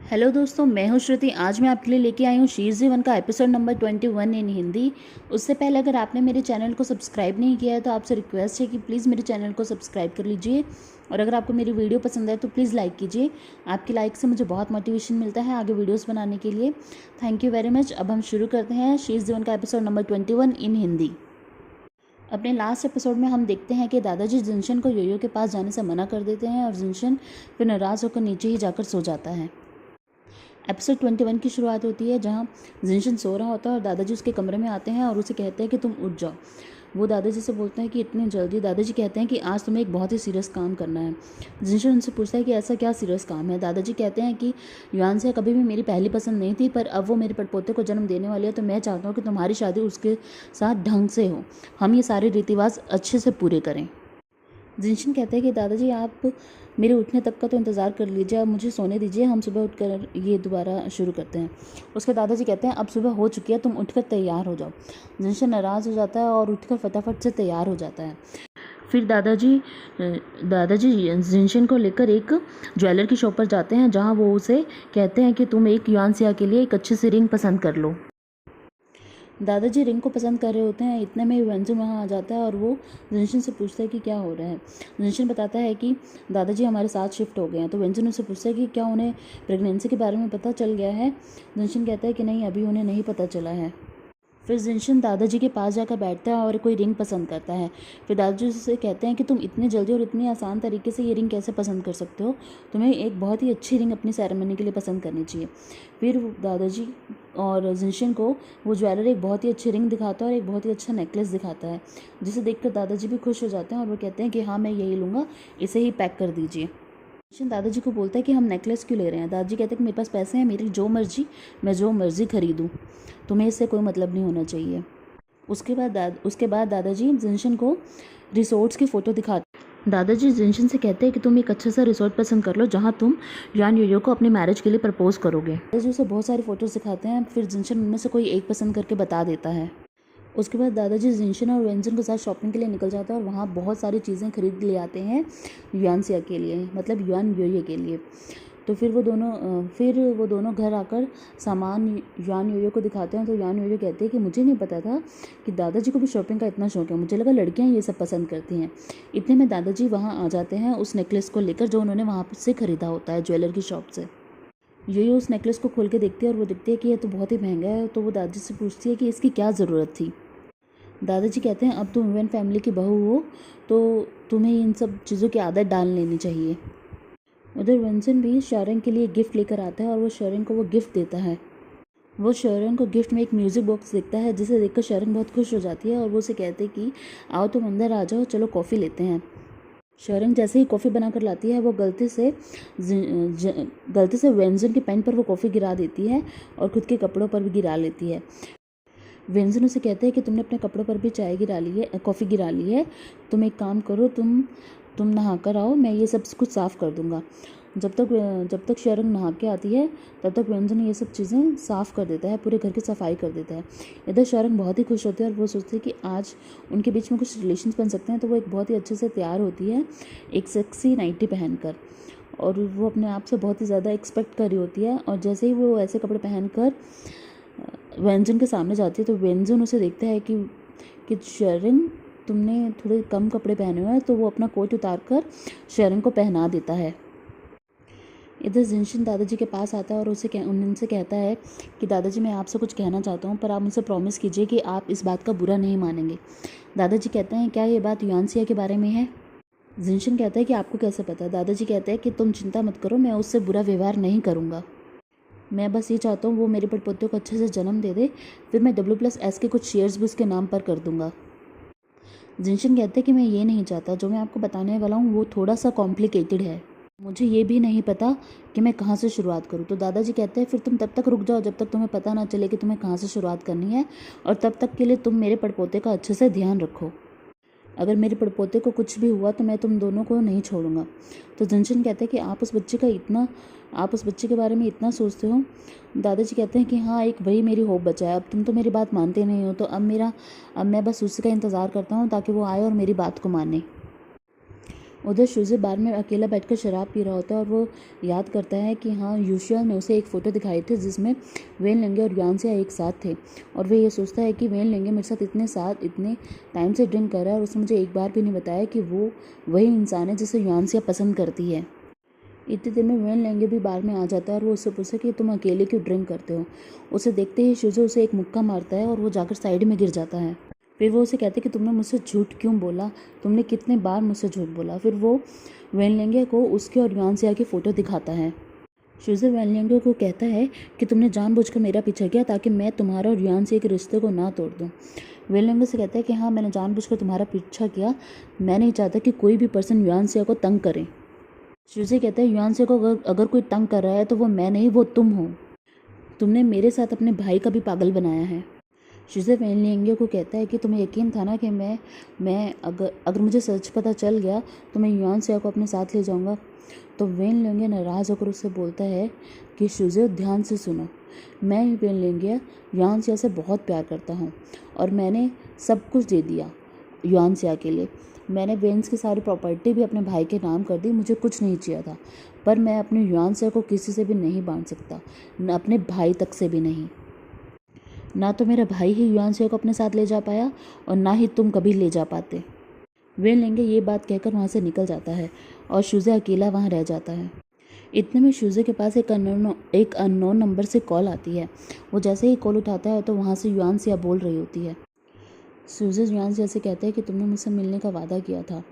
Hello दोस्तों, मैं हूं श्रुति। आज मैं आपके लिए लेके आई हूं शीज़ 1 का एपिसोड नंबर 21 इन हिंदी। उससे पहले अगर आपने मेरे चैनल को सब्सक्राइब नहीं किया है तो आपसे रिक्वेस्ट है कि प्लीज़ मेरे चैनल को सब्सक्राइब कर लीजिए। और अगर आपको मेरी वीडियो पसंद है तो प्लीज़ लाइक कीजिए। आपकी लाइक से मुझे बहुत मोटिवेशन मिलता है आगे वीडियोज़ बनाने के लिए। Thank you very much. अब हम शुरू करते हैं शीज़ 1 का एपिसोड नंबर 21 इन हिंदी। अपने लास्ट एपिसोड में हम देखते हैं कि दादाजी जिनशन को योयो के पास जाने से मना कर देते हैं और जिनशन फिर नाराज़ होकर नीचे ही जाकर सो जाता है। एपिसोड 21 की शुरुआत होती है जहाँ जिनशन सो रहा होता है और दादाजी उसके कमरे में आते हैं और उसे कहते हैं कि तुम उठ जाओ। वो दादाजी से बोलते हैं कि इतनी जल्दी। दादाजी कहते हैं कि आज तुम्हें एक बहुत ही सीरियस काम करना है। जिनशन उनसे पूछता है कि ऐसा क्या सीरियस काम है। दादाजी कहते हैं कि युआन से कभी भी मेरी पहली पसंद नहीं थी, पर अब वो मेरे पड़पोते को जन्म देने वाली है तो मैं चाहता हूँ कि तुम्हारी शादी उसके साथ ढंग से हो। हम ये सारे रीति रिवाज अच्छे से पूरे करें। जिनशन कहते हैं कि दादाजी आप मेरे उठने तक का तो इंतज़ार कर लीजिए, अब मुझे सोने दीजिए, हम सुबह उठकर ये दोबारा शुरू करते हैं। उसके दादाजी कहते हैं अब सुबह हो चुकी है, तुम उठकर तैयार हो जाओ। जिनशन नाराज़ हो जाता है और उठकर फटाफट से तैयार हो जाता है। फिर दादाजी जिनशन को लेकर एक ज्वेलर की शॉप पर जाते हैं जहाँ वो उसे कहते हैं कि तुम एक युआन सिया के लिए एक अच्छी सी रिंग पसंद कर लो। दादाजी रिंग को पसंद कर रहे होते हैं, इतने में व्यंजन वहाँ आ जाता है और वो जिनशन से पूछता है कि क्या हो रहा है। जिनशन बताता है कि दादाजी हमारे साथ शिफ्ट हो गए हैं। तो व्यंजन उससे पूछता है कि क्या उन्हें प्रेगनेंसी के बारे में पता चल गया है। जिनशन कहता है कि नहीं, अभी उन्हें नहीं पता चला है। फिर जिनशन दादाजी के पास जाकर बैठता है और कोई रिंग पसंद करता है। फिर दादाजी उससे कहते हैं कि तुम इतनी जल्दी और इतनी आसान तरीके से ये रिंग कैसे पसंद कर सकते हो, तुम्हें एक बहुत ही अच्छी रिंग अपनी सेरेमनी के लिए पसंद करनी चाहिए। फिर दादाजी और जिनशन को वो ज्वेलर एक बहुत ही अच्छी रिंग दिखाता है और एक बहुत ही अच्छा नेकलेस दिखाता है, जिसे देखकर दादाजी भी खुश हो जाते हैं और वो कहते हैं कि हाँ, मैं यही लूँगा, इसे ही पैक कर दीजिए। जिनशन दादाजी को बोलता है कि हम नेकलेस क्यों ले रहे हैं। दादाजी कहते हैं कि मेरे पास पैसे हैं, मेरी जो मर्जी मैं जो मर्जी खरीदूँ, तुम्हें इससे कोई मतलब नहीं होना चाहिए। उसके बाद दादाजी जिनशन को रिसोर्ट्स की फ़ोटो दिखाते। दादाजी जिनशन से कहते हैं कि तुम एक अच्छा सा रिसोर्ट पसंद कर लो जहाँ तुम यान योयो को अपनी मैरिज के लिए प्रपोज करोगे। दादाजी उसे बहुत सारी फ़ोटोज़ दिखाते हैं। फिर जिनशन उनमें से कोई एक पसंद करके बता देता है। उसके बाद दादाजी जिनशन और वेंजन के साथ शॉपिंग के लिए निकल जाता है और वहाँ बहुत सारी चीज़ें खरीद ले आते हैं युआन सिया के लिए, मतलब युआन योयो के लिए। तो फिर वो दोनों घर आकर सामान यान योयो को दिखाते हैं। तो यान योयो कहते हैं कि मुझे नहीं पता था कि दादाजी को भी शॉपिंग का इतना शौक है, मुझे लगा लड़कियां ये सब पसंद करती हैं। इतने में दादाजी वहाँ आ जाते हैं उस नेकलेस को लेकर जो उन्होंने वहाँ से ख़रीदा होता है ज्वेलर की शॉप से। योयो उस नेकलेस को खोल के देखती है और वो देखती है कि ये तो बहुत ही महंगा है। तो वो दादाजी से पूछती है कि इसकी क्या ज़रूरत थी। दादाजी कहते हैं अब तुम ह्यूमन फैमिली की बहू हो तो तुम्हें इन सब चीज़ों की आदत डाल लेनी चाहिए। उधर विंसन भी शरण के लिए गिफ्ट लेकर आता है और वो शरण को वो गिफ्ट देता है। वो शरण को गिफ्ट में एक म्यूज़िक बॉक्स देखता है, जिसे देखकर शरण बहुत खुश हो जाती है और वो उसे कहते हैं कि आओ तुम अंदर आ जाओ, चलो कॉफ़ी लेते हैं। शरण जैसे ही कॉफ़ी बनाकर लाती है वो गलती से वेंजन के पेन पर वो कॉफ़ी गिरा देती है और खुद के कपड़ों पर भी गिरा लेती है। वेंजन उसे कहते हैं कि तुमने अपने कपड़ों पर भी कॉफ़ी गिरा ली है, तुम एक काम करो, तुम नहा कर आओ, मैं ये सब कुछ साफ़ कर दूंगा। जब तक शरण नहा के आती है तब तक वेंजन ये सब चीज़ें साफ़ कर देता है, पूरे घर की सफाई कर देता है। इधर शरण बहुत ही खुश होती है और वो सोचती है कि आज उनके बीच में कुछ रिलेशंस बन सकते हैं। तो वो एक बहुत ही अच्छे से तैयार होती है एक सेक्सी नाइटी पहनकर, और वो अपने आप से बहुत ही ज़्यादा एक्सपेक्ट कर रही होती है। और जैसे ही वो ऐसे कपड़े पहनकर व्यंजन के सामने जाती है तो व्यंजन उसे देखता है कि शरण तुमने थोड़े कम कपड़े पहने हुए हैं। तो वो अपना कोट उतार कर शरण को पहना देता है। इधर जिनशन दादाजी के पास आता है और उनसे कहता है कि दादाजी मैं आपसे कुछ कहना चाहता हूँ, पर आप मुझसे प्रॉमिस कीजिए कि आप इस बात का बुरा नहीं मानेंगे। दादाजी कहते हैं क्या ये बात युआन सिया के बारे में है। जिनशन कहता है कि आपको कैसे पता। दादाजी कहते हैं कि तुम चिंता मत करो, मैं उससे बुरा व्यवहार नहीं करूँगा, मैं बस ये चाहता हूँ वो मेरे पड़पोते को अच्छे से जन्म दे दे, फिर मैं W+S के कुछ शेयर्स भी उसके नाम पर कर दूंगा। जिनशन कहते हैं कि मैं ये नहीं चाहता, जो मैं आपको बताने वाला हूँ वो थोड़ा सा कॉम्प्लिकेटेड है, मुझे ये भी नहीं पता कि मैं कहाँ से शुरुआत करूँ। तो दादाजी कहते हैं फिर तुम तब तक रुक जाओ जब तक तुम्हें पता ना चले कि तुम्हें कहाँ से शुरुआत करनी है, और तब तक के लिए तुम मेरे पड़पोते का अच्छे से ध्यान रखो। अगर मेरे पड़पोते को कुछ भी हुआ तो मैं तुम दोनों को नहीं छोड़ूंगा। तो जिनशन कहते हैं कि आप उस बच्चे के बारे में इतना सोचते हो। दादाजी कहते हैं कि हाँ, एक वही मेरी होप बचा है, अब तुम तो मेरी बात मानते नहीं हो, तो अब मैं बस उसका इंतज़ार करता हूँ ताकि वो आए और मेरी बात को माने। उधर शुजे बार में अकेला बैठकर शराब पी रहा होता है और वो याद करता है कि हाँ, यूशिया ने उसे एक फ़ोटो दिखाई थी जिसमें वेन लेंगे और युआनसिया एक साथ थे। और वह ये सोचता है कि वेन लेंगे मेरे साथ इतने टाइम से ड्रिंक कर रहा है और उसने मुझे एक बार भी नहीं बताया कि वो वही इंसान है जिसे युआनसिया पसंद करती है। इतनी देर में वेन लेंगे भी बार में आ जाता है और वो उससे पूछता है कि तुम अकेले क्यों ड्रिंक करते हो। उसे देखते ही शुजे उसे एक मुक्का मारता है और वो जाकर साइड में गिर जाता है। फिर वो उसे कहते हैं कि तुमने मुझसे झूठ क्यों बोला, तुमने कितने बार मुझसे झूठ बोला। फिर वो वेनलेंगे को उसके और युआनसिया की फ़ोटो दिखाता है। शुजे वेनलेंगे को कहता है कि तुमने जानबूझकर मेरा पीछा किया ताकि मैं तुम्हारा और युआनसिया के रिश्ते को ना तोड़ दूँ। वेनलेंगे से कहता है कि हाँ, मैंने जानबूझकर तुम्हारा पीछा किया, मैं नहीं चाहता कि कोई भी पर्सन युआनसिया को तंग करे। शुजे कहता है युआनसिया को अगर कोई तंग कर रहा है तो वो मैं नहीं, वो तुम हो। तुमने मेरे साथ अपने भाई का भी पागल बनाया है। शुजे वेनलेंगे को कहता है कि तुम्हें यकीन था ना कि मैं अगर मुझे सच पता चल गया तो मैं युआनसिया को अपने साथ ले जाऊंगा। तो वेनलेंगे नाराज़ होकर उससे बोलता है कि शुजे, ध्यान से सुनो, मैं वेनलेंगे युआनसिया से बहुत प्यार करता हूँ और मैंने सब कुछ दे दिया युआनसिया के लिए। मैंने वेन्स की सारी प्रॉपर्टी भी अपने भाई के नाम कर दी, मुझे कुछ नहीं चाहिए था, पर मैं अपने युआनसिया को किसी से भी नहीं बांध सकता, न अपने भाई तक से भी नहीं। ना तो मेरा भाई ही युआनसिया को अपने साथ ले जा पाया और ना ही तुम कभी ले जा पाते। वेनलेंगे ये बात कहकर वहाँ से निकल जाता है और शुजे अकेला वहाँ रह जाता है। इतने में शुजे के पास एक अननोन नंबर से कॉल आती है। वो जैसे ही कॉल उठाता है तो वहाँ से युआनसिया बोल रही होती है। शुजे युआनसिया से कहते हैं कि तुमने मुझसे मिलने का वादा किया था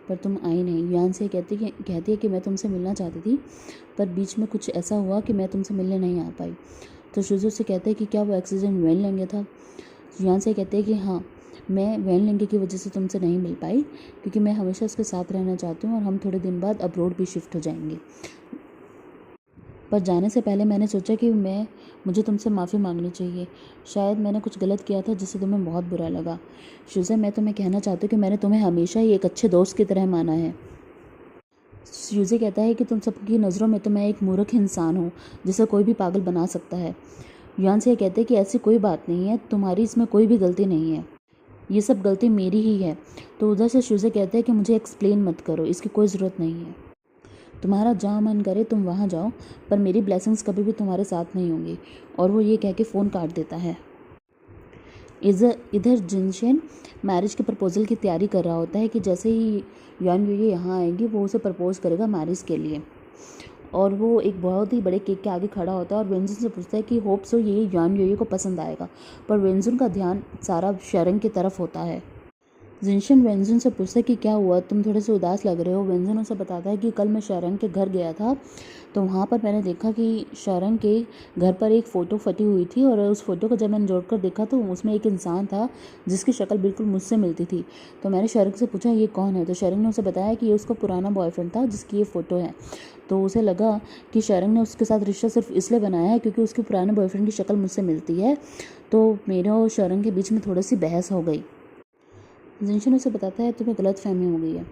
पर तुम आई नहीं। युआनसिया कहती है कि मैं तुमसे मिलना चाहती थी पर बीच में कुछ ऐसा हुआ कि मैं तुमसे मिलने नहीं आ पाई। तो शुजे से कहते हैं कि क्या वो एक्सीडेंट वेनलेंगे था। युआनसिया कहते हैं कि हाँ, मैं वेनलेंगे की वजह से तुमसे नहीं मिल पाई क्योंकि मैं हमेशा उसके साथ रहना चाहती हूँ और हम थोड़े दिन बाद अब्रोड भी शिफ्ट हो जाएंगे। पर जाने से पहले मैंने सोचा कि मुझे तुमसे माफ़ी मांगनी चाहिए। शायद मैंने कुछ गलत किया था जिससे तुम्हें बहुत बुरा लगा। शुजे, मैं तुम्हें कहना चाहती हूँ कि मैंने तुम्हें हमेशा ही एक अच्छे दोस्त की तरह माना है। शुजे कहता है कि तुम सबकी नज़रों में तो मैं एक मूर्ख इंसान हूँ जिसे कोई भी पागल बना सकता है। युआनसिया कहते हैं कि ऐसी कोई बात नहीं है, तुम्हारी इसमें कोई भी गलती नहीं है, ये सब गलती मेरी ही है। तो उधर से शुजे कहते हैं कि मुझे एक्सप्लेन मत करो, इसकी कोई ज़रूरत नहीं है। तुम्हारा जहाँ मन करे तुम वहाँ जाओ, पर मेरी ब्लेसिंग्स कभी भी तुम्हारे साथ नहीं होंगी। और वो ये कह के फ़ोन काट देता है। इधर जिनशेन मैरिज के प्रपोज़ल की तैयारी कर रहा होता है कि जैसे ही युआन युई यहाँ आएंगी वो उसे प्रपोज़ करेगा मैरिज के लिए। और वो एक बहुत ही बड़े केक के आगे खड़ा होता है और वेंजुन से पूछता है कि होप सो ये युआन युई को पसंद आएगा। पर वेंजुन का ध्यान सारा शरंग की तरफ होता है। जिनशन वेंजुन से पूछता है कि क्या हुआ, तुम थोड़े से उदास लग रहे हो। वेंजुन उसे बताता है कि कल मैं शरंग के घर गया था तो वहाँ पर मैंने देखा कि शरंग के घर पर एक फ़ोटो फटी हुई थी और उस फ़ोटो को जब मैंने जोड़कर देखा तो उसमें एक इंसान था जिसकी शक्ल बिल्कुल मुझसे मिलती थी। तो मैंने शरंग से पूछा ये कौन है। तो शरंग ने उसे बताया कि ये उसका पुराना बॉयफ्रेंड था जिसकी ये फ़ोटो है। तो उसे लगा कि शरंग ने उसके साथ रिश्ता सिर्फ इसलिए बनाया है क्योंकि उसके पुराने बॉयफ्रेंड की शक्ल मुझसे मिलती है। तो मेरे और शरंग के बीच में थोड़ी सी बहस हो गई। जिनशन उसे बताता है तुम्हें गलतफहमी हो गई है,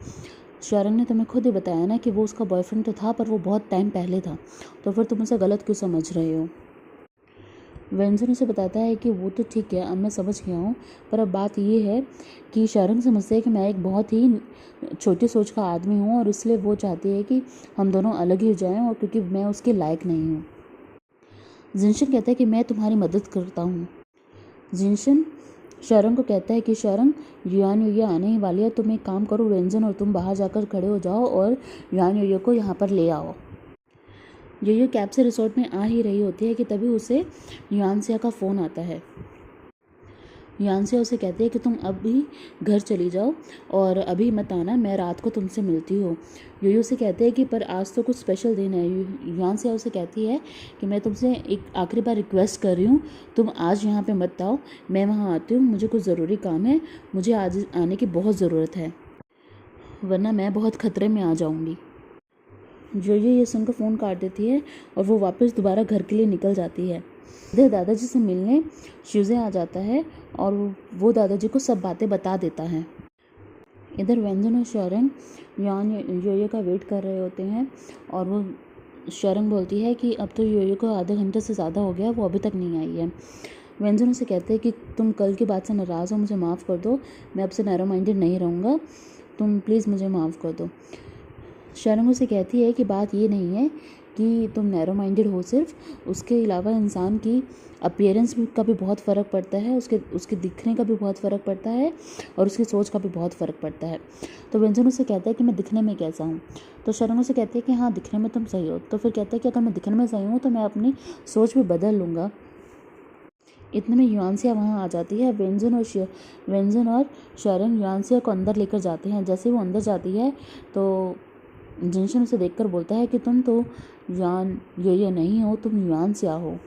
शरंग ने तुम्हें खुद ही बताया ना कि वो उसका बॉयफ्रेंड तो था पर वो बहुत टाइम पहले था, तो फिर तुम उसे गलत क्यों समझ रहे हो। वेंजुन उसे बताता है कि वो तो ठीक है, अब मैं समझ गया हूँ, पर अब बात ये है कि शरंग समझते है कि मैं एक बहुत ही छोटी सोच का आदमी हूँ और इसलिए वो चाहती है कि हम दोनों अलग ही हो जाएं और क्योंकि मैं उसके लायक नहीं हूँ। जिनशन कहता है कि मैं तुम्हारी मदद करता हूँ। जिनशन शरंग को कहता है कि शरंग, युआन युई आने ही वाली है, तुम एक काम करो, वेंजुन और तुम बाहर जाकर खड़े हो जाओ और युआन युई को यहाँ पर ले आओ। युई कैब से रिसोर्ट में आ ही रही होती है कि तभी उसे युआनसिया का फ़ोन आता है। युआनसिया उसे कहती है कि तुम अभी घर चली जाओ और अभी मत आना, मैं रात को तुमसे मिलती हूँ। युई उसे कहते हैं कि पर आज तो कुछ स्पेशल दिन है। युआनसिया उसे कहती है कि मैं तुमसे एक आखिरी बार रिक्वेस्ट कर रही हूँ, तुम आज यहाँ पे मत आओ, मैं वहाँ आती हूँ, मुझे कुछ ज़रूरी काम है, मुझे आज आने की बहुत ज़रूरत है वरना मैं बहुत ख़तरे में आ जाऊँगी। युई ये सुनकर फ़ोन काट देती है और वो वापस दोबारा घर के लिए निकल जाती है। इधर दादाजी से मिलने शुजे आ जाता है और वो दादाजी को सब बातें बता देता है। इधर वेंजुन और शरंग युआन युई का वेट कर रहे होते हैं और वो शरंग बोलती है कि अब तो युई को आधे घंटे से ज़्यादा हो गया, वो अभी तक नहीं आई है। वेंजुन उसे कहते हैं कि तुम कल की बात से नाराज़ हो, मुझे माफ़ कर दो, मैं अब से नैरो माइंडेड नहीं रहूँगा, तुम प्लीज़ मुझे माफ़ कर दो। शर्म उसे कहती है कि बात ये नहीं है कि तुम नैरो माइंडेड हो सिर्फ, उसके अलावा इंसान की अपीयरेंस का भी बहुत फ़र्क पड़ता है, उसके दिखने का भी बहुत फ़र्क पड़ता है और उसकी सोच का भी बहुत फ़र्क पड़ता है। तो व्यंजन उसे कहता है कि मैं दिखने में कैसा हूँ। तो शरण उसे कहती है कि हाँ, दिखने में तुम सही हो। तो फिर कहता है कि अगर मैं दिखने में सही हूँ तो मैं अपनी सोच भी बदल लूँगा। इतने में युआनसिया वहाँ आ जाती है। व्यंजन और शरण युआनसिया को अंदर लेकर जाते हैं। जैसे वो अंदर जाती है तो जिनशन उसे देखकर बोलता है कि तुम तो ये नहीं हो, तुम युआनसिया हो।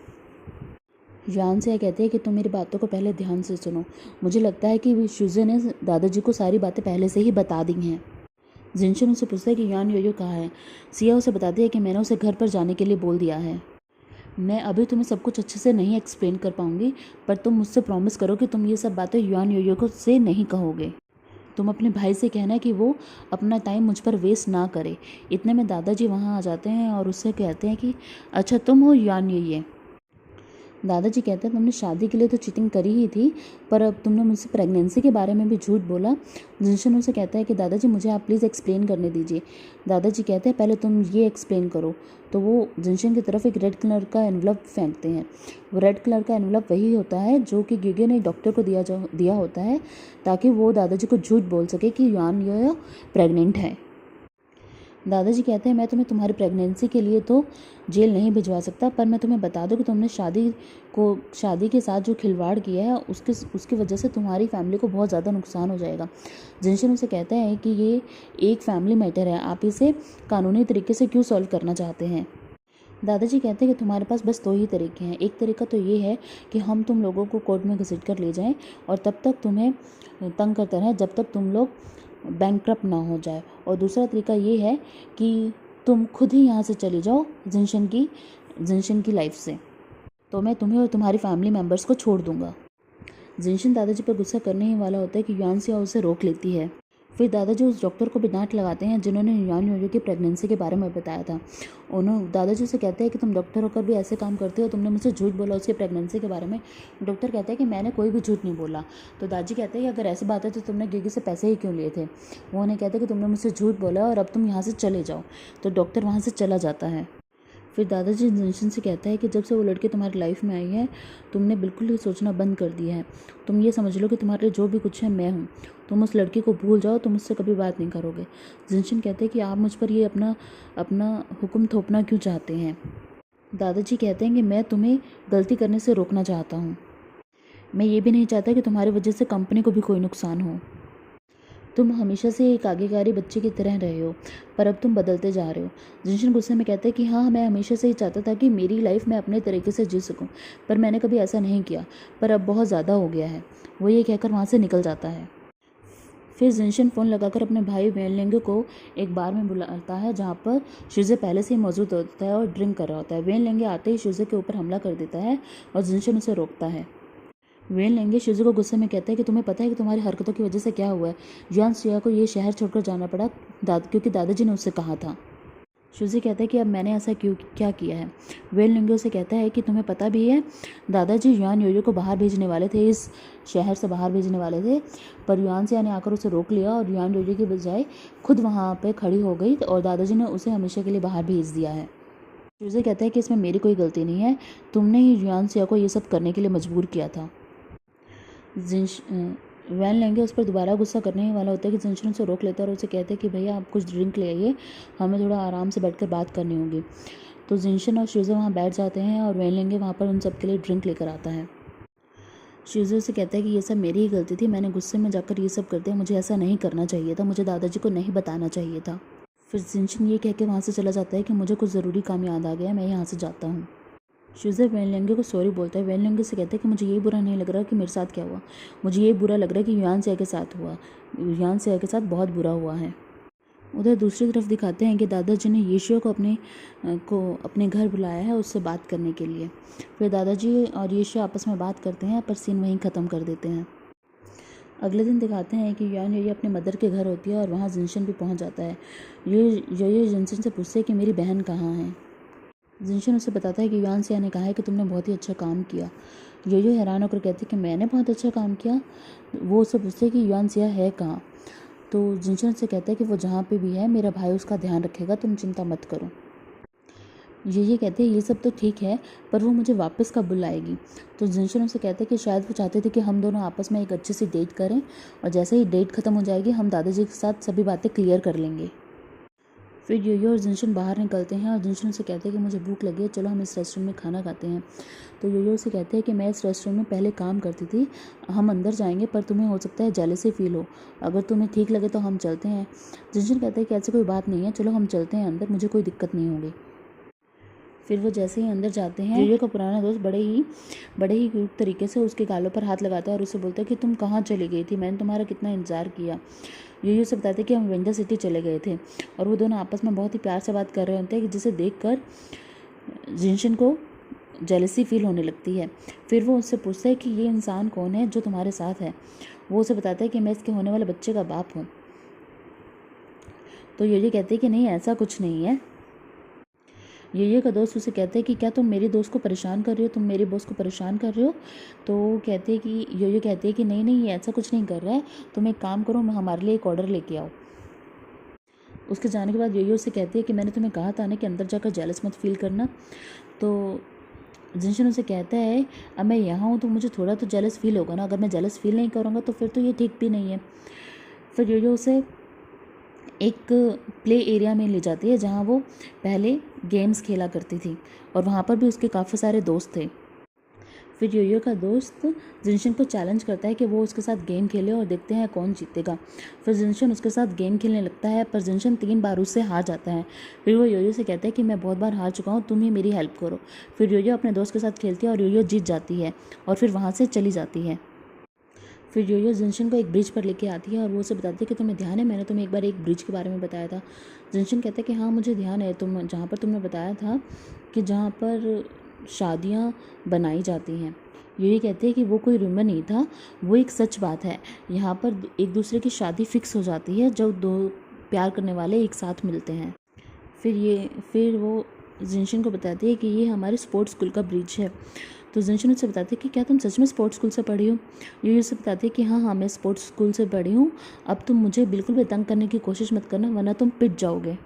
युआनसिया कहती है कि तुम मेरी बातों को पहले ध्यान से सुनो। मुझे लगता है कि शुजे ने दादाजी को सारी बातें पहले से ही बता दी हैं। जिनशन उसे पूछता है कि युआन योयो कहाँ है। सिया उसे बताती है कि मैंने उसे घर पर जाने के लिए बोल दिया है। मैं अभी तुम्हें सब कुछ अच्छे से नहीं एक्सप्लेन कर पाऊंगी, पर तुम मुझसे प्रॉमिस करो कि तुम ये सब बातें युआन योयो को से नहीं कहोगे। तुम अपने भाई से कहना कि वो अपना टाइम मुझ पर वेस्ट ना करे। इतने में दादाजी वहाँ आ जाते हैं और उससे कहते हैं कि अच्छा तुम हो युआन योयो। दादाजी कहते हैं तुमने शादी के लिए तो चीटिंग करी ही थी, पर अब तुमने मुझसे प्रेगनेंसी के बारे में भी झूठ बोला। जिनशन उसे कहता है कि दादाजी मुझे आप प्लीज़ एक्सप्लेन करने दीजिए। दादाजी कहते हैं पहले तुम ये एक्सप्लेन करो। तो वो जिनशन की तरफ एक रेड कलर का एनवलप फेंकते हैं। वो रेड कलर का एनवलप वही होता है जो कि गिगे ने डॉक्टर को दिया होता है, ताकि वो दादाजी को झूठ बोल सके कि युआन योयो प्रेग्नेंट है। दादाजी कहते हैं मैं तुम्हें तुम्हारी प्रेगनेंसी के लिए तो जेल नहीं भिजवा सकता, पर मैं तुम्हें बता दूं कि तुमने शादी के साथ जो खिलवाड़ किया है उसकी वजह से तुम्हारी फैमिली को बहुत ज़्यादा नुकसान हो जाएगा। जिनशन उसे कहता है कि ये एक फैमिली मैटर है, आप इसे कानूनी तरीके से क्यों सॉल्व करना चाहते हैं। दादाजी कहते हैं कि तुम्हारे पास बस 2 ही तरीके हैं। एक तरीका तो ये है कि हम तुम लोगों को कोर्ट में घसीट कर ले जाएं और तब तक तुम्हें तंग करते रहें जब तक तुम लोग बैंकक्रप्ट ना हो जाए, और दूसरा तरीका ये है कि तुम खुद ही यहाँ से चले जाओ जिनशन की लाइफ से, तो मैं तुम्हें और तुम्हारी फैमिली मेम्बर्स को छोड़ दूंगा। जिनशन दादाजी पर गुस्सा करने ही वाला होता है कि युआनसिया उसे रोक लेती है। फिर दादाजी उस डॉक्टर को भी डांट लगाते हैं जिन्होंने युआन योयो की प्रेगनेंसी के बारे में बताया था। दादाजी से कहते हैं कि तुम डॉक्टर होकर भी ऐसे काम करते हो, तुमने मुझसे झूठ बोला उसकी प्रेगनेंसी के बारे में। डॉक्टर कहता है कि मैंने कोई भी झूठ नहीं बोला। तो दादाजी कहते हैं कि अगर ऐसी बात है तो तुमने गिगी से पैसे ही क्यों लिए थे। वो उन्हें कहते हैं कि तुमने मुझसे झूठ बोला और अब तुम यहाँ से चले जाओ। तो डॉक्टर वहाँ से चला जाता है। फिर दादाजी जिनशन से कहता है कि जब से वो लड़की तुम्हारी लाइफ में आई है तुमने बिल्कुल ही सोचना बंद कर दिया है। तुम ये समझ लो कि तुम्हारे लिए जो भी कुछ है मैं हूँ। तुम उस लड़की को भूल जाओ, तुम मुझसे कभी बात नहीं करोगे। जिनशन कहते हैं कि आप मुझ पर ये अपना हुक्म थोपना क्यों चाहते हैं। दादाजी कहते हैं कि मैं तुम्हें गलती करने से रोकना चाहता हूँ। मैं ये भी नहीं चाहता कि तुम्हारी वजह से कंपनी को भी कोई नुकसान हो। तुम हमेशा से एक आज्ञाकारी बच्चे की तरह रहे हो, पर अब तुम बदलते जा रहे हो। जिनशन गुस्से में कहते हैं कि हाँ, मैं हमेशा से ही चाहता था कि मेरी लाइफ मैं अपने तरीके से जी सकूं, पर मैंने कभी ऐसा नहीं किया, पर अब बहुत ज़्यादा हो गया है। वो ये कहकर वहाँ से निकल जाता है। फिर जिनशन फ़ोन लगाकर अपने भाई वेनलेंगे को एक बार में बुलाता है जहाँ पर शुजे पहले से ही मौजूद होता है और ड्रिंक कर रहा होता है। वेनलेंगे आते ही शुजे के ऊपर हमला कर देता है और जिनशन उसे रोकता है। वेनलेंगे शिजू को गुस्से में कहता है कि तुम्हें पता है कि तुम्हारी हरकतों की वजह से क्या हुआ है। युआनसिया को ये शहर छोड़कर जाना पड़ा क्योंकि दादाजी ने उससे कहा था। शुजी कहता है कि अब मैंने ऐसा क्या किया है। वेनलेंगे उसे कहता है कि तुम्हें पता भी है दादाजी युआन योयो को बाहर भेजने वाले थे, इस शहर से बाहर भेजने वाले थे, पर युआनसिया ने आकर उसे रोक लिया और युआन योयो के बजाय खुद वहाँ पर खड़ी हो गई और दादाजी ने उसे हमेशा के लिए बाहर भेज दिया है। शुजी कहता है कि इसमें मेरी कोई गलती नहीं है, तुमने ही युआनसिया को ये सब करने के लिए मजबूर किया था। वेनलेंगे उस पर दोबारा गुस्सा करने ही वाला होता है कि जिनशन उसे रोक लेता है और उसे कहते हैं कि भैया आप कुछ ड्रिंक ले आइए, हमें थोड़ा आराम से बैठकर बात करनी होगी। तो जिनशन और शुजे वहाँ बैठ जाते हैं और वेनलेंगे वहाँ पर उन सब के लिए ड्रिंक लेकर आता है। शुजे उसे कहता है कि ये सब मेरी ही गलती थी, मैंने गुस्से में जाकर ये सब कर दिया, मुझे ऐसा नहीं करना चाहिए था, मुझे दादाजी को नहीं बताना चाहिए था। फिर जिनशन ये कह के वहाँ से चला जाता है कि मुझे कुछ ज़रूरी काम याद आ गया, मैं यहाँ से जाता हूँ। शुजे वेनलेंगे को सॉरी बोलता है। वेनलेंगे से कहता है कि मुझे ये बुरा नहीं लग रहा कि मेरे साथ क्या हुआ, मुझे ये बुरा लग रहा है कि युआनसिया के साथ हुआ, युआनसिया के साथ बहुत बुरा हुआ है। उधर दूसरी तरफ दिखाते हैं कि दादाजी ने येशुआ को अपने घर बुलाया है उससे बात करने के लिए। फिर दादाजी और येशुआ आपस में बात करते हैं, पर सीन वहीं ख़त्म कर देते हैं। अगले दिन दिखाते हैं कि युआन योयो अपने मदर के घर होती है और वहाँ जिनशन भी पहुँच जाता है। योयो जिनशन से पूछते हैं कि मेरी बहन कहाँ है। जिनशन उसे बताता है कि युआनसिया ने कहा है कि तुमने बहुत ही अच्छा काम किया। योयो हैरान होकर कहती है कि मैंने बहुत अच्छा काम किया। वो उससे पूछते हैं कि युआनसिया है कहाँ। तो जिनशन उससे कहता है कि वो जहाँ पे भी है मेरा भाई उसका ध्यान रखेगा, तुम चिंता मत करो। ये कहते हैं ये सब तो ठीक है, पर वो मुझे वापस कब बुलाएगी। तो जिनशन उनसे कहते हैं कि शायद वो चाहते थे कि हम दोनों आपस में एक अच्छी सी डेट करें, और जैसे ही डेट ख़त्म हो जाएगी हम दादाजी के साथ सभी बातें क्लियर कर लेंगे। फिर योयो और जिनशन बाहर निकलते हैं और जिनशन से कहते हैं कि मुझे भूख लगी है, चलो हम इस रेस्टोरेंट में खाना खाते हैं। तो योयो से कहते हैं कि मैं इस रेस्टोरेंट में पहले काम करती थी, हम अंदर जाएंगे पर तुम्हें हो सकता है जेलसी फील हो, अगर तुम्हें ठीक लगे तो हम चलते हैं। जिनशन कहते हैं कि ऐसी कोई बात नहीं है, चलो हम चलते हैं अंदर, मुझे कोई दिक्कत नहीं होगी। फिर वो जैसे ही अंदर जाते हैं, योयो का पुराना दोस्त बड़े ही क्यूट तरीके से उसके गालों पर हाथ लगाता है और उससे बोलता है कि तुम कहाँ चली गई थी, मैंने तुम्हारा कितना इंतज़ार किया। योयो से बताते हैं कि हम विंटर सिटी चले गए थे, और वो दोनों आपस में बहुत ही प्यार से बात कर रहे होते हैं कि जिसे देखकर जिनशन को जेलसी फील होने लगती है। फिर वो उससे पूछता है कि ये इंसान कौन है जो तुम्हारे साथ है। वो उसे बताता है कि मैं इसके होने वाले बच्चे का बाप हूँ। तो योयो कहते हैं कि नहीं, ऐसा कुछ नहीं है। योयो का दोस्त उसे कहते हैं कि क्या तुम मेरी दोस्त को परेशान कर रही हो, तुम मेरे बॉस को परेशान कर रहे हो। तो कहते हैं कि योयो कहते हैं कि नहीं नहीं, ये ऐसा कुछ नहीं कर रहा है, तुम एक काम करो, हमारे लिए एक ऑर्डर लेके आओ। उसके जाने के बाद योयो से कहती है कि मैंने तुम्हें कहा था ना कि अंदर जाकर जेलस मत फील करना। तो जिनशन उसे कहता है अब मैं यहाँ हूँ तो मुझे थोड़ा तो जेलस फील होगा ना, अगर मैं जेलस फील नहीं करूँगा तो फिर तो ये ठीक भी नहीं है। फिर योयो उसे एक प्ले एरिया में ले जाती है जहाँ वो पहले गेम्स खेला करती थी, और वहाँ पर भी उसके काफ़ी सारे दोस्त थे। फिर योयो का दोस्त जिनशन को चैलेंज करता है कि वो उसके साथ गेम खेले और देखते हैं कौन जीतेगा। फिर जिनशन उसके साथ गेम खेलने लगता है, पर जिनशन 3 बार उससे हार जाता है। फिर वो योयो से कहता है कि मैं बहुत बार हार चुका हूँ, तुम ही मेरी हेल्प करो। फिर योयो अपने दोस्त के साथ खेलती है और योयो जीत जाती है और फिर वहाँ से चली जाती है। फिर योयो जिनशन को एक ब्रिज पर लेके आती है और वो उसे बताती है कि तुम्हें ध्यान है, मैंने तुम्हें एक बार एक ब्रिज के बारे में बताया था। जिनशन कहता है कि हाँ मुझे ध्यान है, तुम जहाँ पर तुमने बताया था कि जहाँ पर शादियाँ बनाई जाती हैं। योयो कहते हैं कि वो कोई रूमर नहीं था, वो एक सच बात है। यहाँ पर एक दूसरे की शादी फिक्स हो जाती है जब 2 प्यार करने वाले एक साथ मिलते हैं। फिर वो जिनशन को बताती है कि ये हमारे स्पोर्ट्स स्कूल का ब्रिज है। तो जिनशन उससे बताते हैं कि क्या तुम सच में स्पोर्ट्स स्कूल से पढ़ी हो। योयो से बताते हैं कि हाँ मैं स्पोर्ट्स स्कूल से पढ़ी हूँ, अब तुम मुझे बिल्कुल भी तंग करने की कोशिश मत करना वरना तुम पिट जाओगे।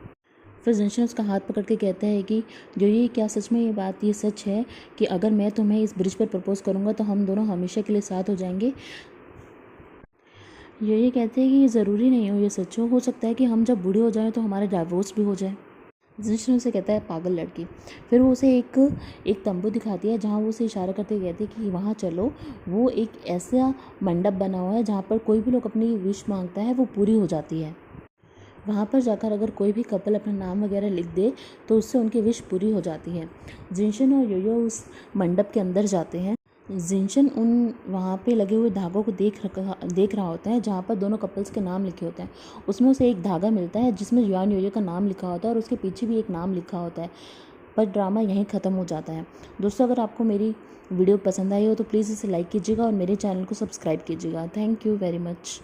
फिर जिनशन उसका हाथ पकड़ के कहता है कि योयो क्या सच में ये सच है कि अगर मैं तुम्हें इस ब्रिज पर प्रपोज करूँगा तो हम दोनों हमेशा के लिए साथ हो जाएंगे। योयो कहते हैं कि ये ज़रूरी नहीं हो ये सच हो सकता है कि हम जब बूढ़े हो जाएं तो हमारा डाइवोर्स भी हो जाए। जिनशन उसे कहता है पागल लड़की। फिर वो उसे एक तंबू दिखाती है जहाँ वो उसे इशारा करते कहती है कि वहाँ चलो। वो एक ऐसा मंडप बना हुआ है जहाँ पर कोई भी लोग अपनी विश मांगता है वो पूरी हो जाती है। वहाँ पर जाकर अगर कोई भी कपल अपना नाम वगैरह लिख दे तो उससे उनकी विश पूरी हो जाती है। जिनशन और योयो उस मंडप के अंदर जाते हैं। जिनशन उन वहाँ पे लगे हुए धागों को देख रहा होता है जहाँ पर दोनों कपल्स के नाम लिखे होते हैं। उसमें उसे एक धागा मिलता है जिसमें युआन योयो का नाम लिखा होता है और उसके पीछे भी एक नाम लिखा होता है। पर ड्रामा यहीं ख़त्म हो जाता है। दोस्तों अगर आपको मेरी वीडियो पसंद आई हो तो प्लीज़ इसे लाइक कीजिएगा और मेरे चैनल को सब्सक्राइब कीजिएगा। Thank you very much.